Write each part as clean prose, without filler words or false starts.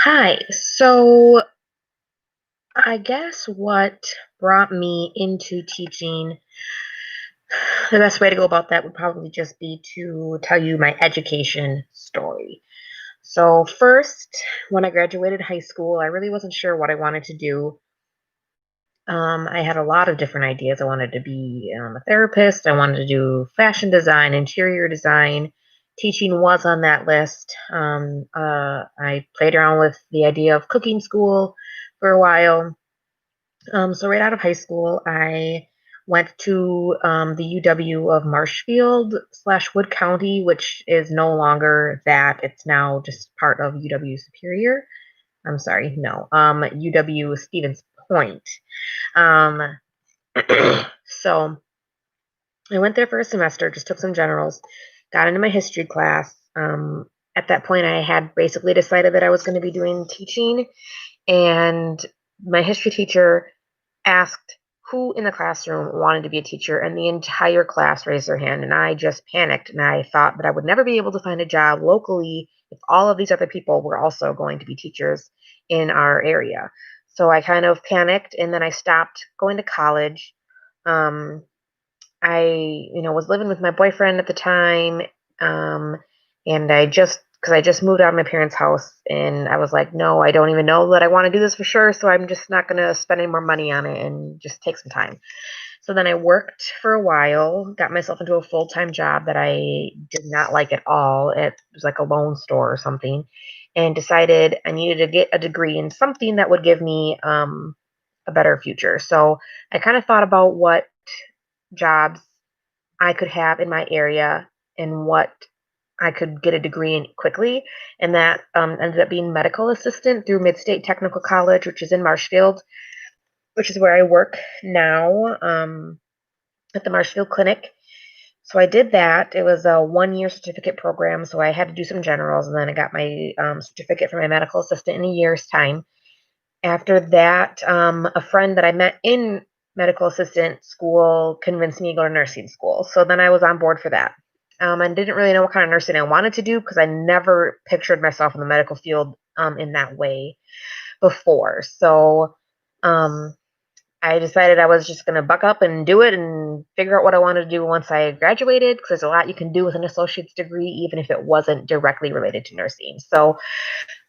Hi. So I guess what brought me into teaching, the best way to go about that would probably just be to tell you my education story. So first, when I graduated high school, I really wasn't sure what I wanted to do. I had a lot of different ideas. I wanted to be a therapist. I wanted to do fashion design, interior design. Teaching was on that list. I played around with the idea of cooking school for a while. So right out of high school, I went to the UW of Marshfield slash Wood County, which is no longer that. It's now just part of UW Superior. I'm sorry, no, UW Stevens Point. Um, so I went there for a semester, just took some generals, got into my history class. At that point, I had basically decided that I was going to be doing teaching, and my history teacher asked who in the classroom wanted to be a teacher, and the entire class raised their hand. And I just panicked, and I thought that I would never be able to find a job locally if all of these other people were also going to be teachers in our area. So I kind of panicked, and then I stopped going to college. Um, I was living with my boyfriend at the time, um, and because I just moved out of my parents' house, and I was like, no, I don't even know that I want to do this for sure, so I'm just not gonna spend any more money on it and just take some time. So then I worked for a while, got myself into a full-time job that I did not like at all. It was like a loan store or something, and decided I needed to get a degree in something that would give me a better future. So I kind of thought about what jobs I could have in my area and what I could get a degree in quickly. And that ended up being medical assistant through Mid-State Technical College, which is in Marshfield, which is where I work now, at the Marshfield Clinic. So I did that. It was a 1 year certificate program. So I had to do some generals, and then I got my certificate for my medical assistant in a year's time. After that, a friend that I met in medical assistant school convinced me to go to nursing school. So then I was on board for that. And didn't really know what kind of nursing I wanted to do because I never pictured myself in the medical field in that way before. So um, I decided I was just going to buck up and do it and figure out what I wanted to do once I graduated, because there's a lot you can do with an associate's degree, even if it wasn't directly related to nursing. So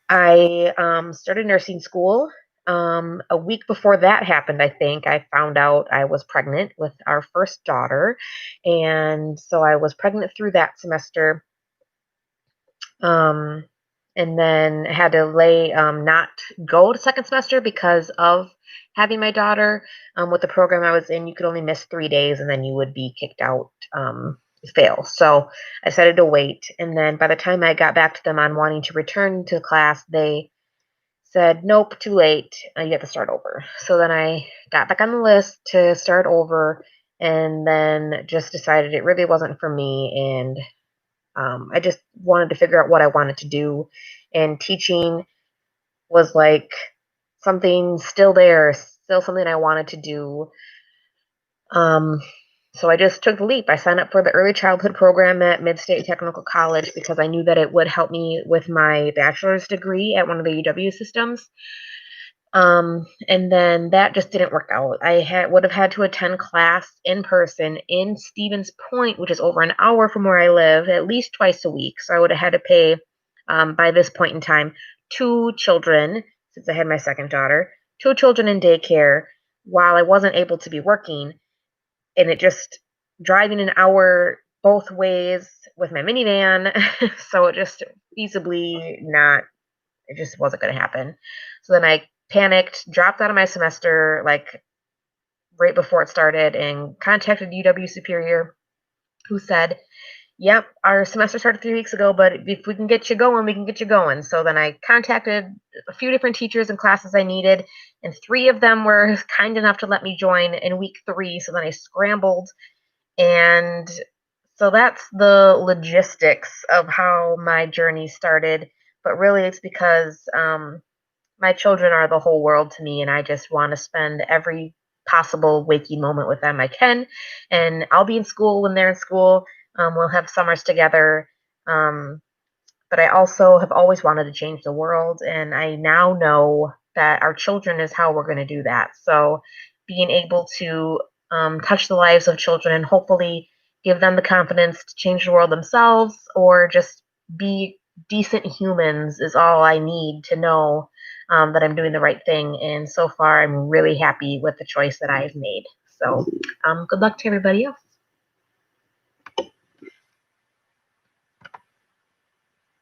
I started nursing school. A week before that happened, I think, I found out I was pregnant with our first daughter. And so I was pregnant through that semester. Um, and then had to not go to second semester because of having my daughter. With the program I was in, you could only miss 3 days and then you would be kicked out, fail. So I decided to wait. And then by the time I got back to them on wanting to return to class, they said, nope, too late. You have to start over. So then I got back on the list to start over, and then just decided it really wasn't for me. And I just wanted to figure out what I wanted to do. And teaching was like something still there, still something I wanted to do. Um, so I just took the leap. I signed up for the early childhood program at Mid-State Technical College because I knew that it would help me with my bachelor's degree at one of the UW systems. And then that just didn't work out. Would have had to attend class in person in Stevens Point, which is over an hour from where I live, at least twice a week. So I would have had to pay, by this point in time, two children, since I had my second daughter, two children in daycare while I wasn't able to be working. And it just driving an hour both ways with my minivan. So it just feasibly not, it just wasn't going to happen. So then I panicked, dropped out of my semester like right before it started, and contacted UW Superior, who said, yep, our semester started 3 weeks ago, but if we can get you going, we can get you going. So then I contacted a few different teachers and classes I needed, and three of them were kind enough to let me join in week 3. So then I scrambled, and so that's the logistics of how my journey started. But really, it's because my children are the whole world to me, and I just want to spend every possible waking moment with them I can. And I'll be in school when they're in school. We'll have summers together. Um, but I also have always wanted to change the world, and I now know that our children is how we're going to do that. So being able to touch the lives of children and hopefully give them the confidence to change the world themselves or just be decent humans is all I need to know that I'm doing the right thing. And so far, I'm really happy with the choice that I've made. So good luck to everybody else.